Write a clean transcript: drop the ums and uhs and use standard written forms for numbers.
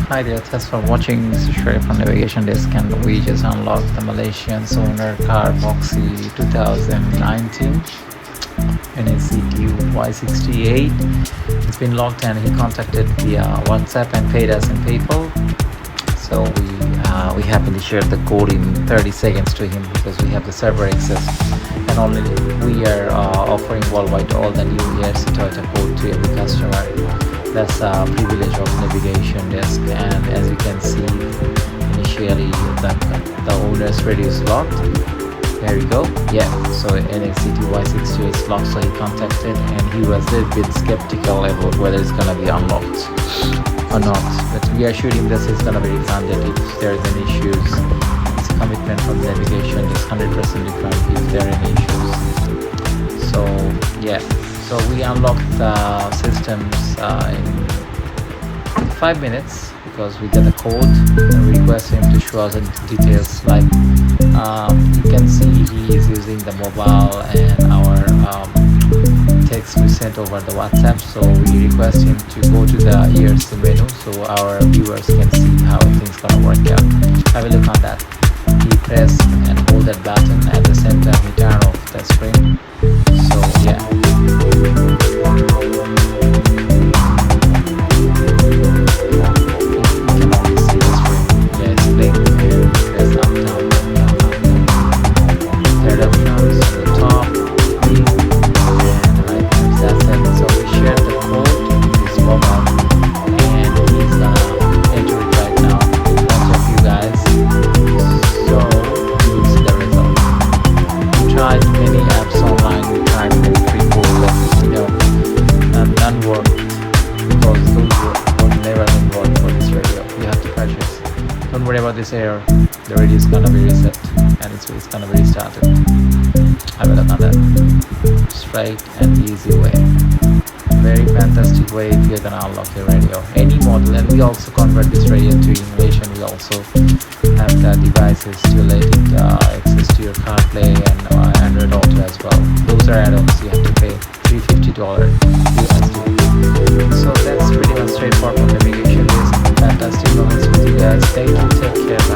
Hi there, thanks for watching. This is Sherry from Navigationdisk, and we just unlocked the Malaysian owner car Boxy 2019 NSZT-Y68. It's been locked and he contacted via WhatsApp and paid us in PayPal. So we happily shared the code in 30 seconds to him because we have the server access, and only we are offering worldwide all the new ERC Toyota code to every customer. That's a privilege of Navigationdisk, and as you can see, initially the owner's radio is locked. There we go. Yeah, so NSZT-Y68 is locked, so he contacted and he was a little bit skeptical about whether it's gonna be unlocked or not, but we assured him that it's gonna be refunded if there's any issues. It's a commitment from Navigationdisk, 100% refund if there are any issues. So yeah, so we unlocked the systems in 5 minutes because we get a code and we request him to show us the details. Like you can see, he is using the mobile and our text we sent over the WhatsApp. So we request him to go to the ERC menu so our viewers can see how things gonna work out. Have a look on that. He press and hold that button at the same time he turn off the screen. So yeah. Many apps online, we tried many free codes, but none worked because those would never work for this radio. You have to purchase. Don't worry about this error. The radio is gonna be reset and it's gonna be restarted. Have a look on that. Straight and easy way. Very fantastic way if you're gonna unlock your radio. Any model, and we also convert this radio to English, and we also have the devices to let it access to your CarPlay and Android Auto as well. Those are add-ons. You have to pay $350 USD. So that's pretty much straightforward from Navigationdisk. Fantastic moments with you guys. Thank you. Take care. Bye.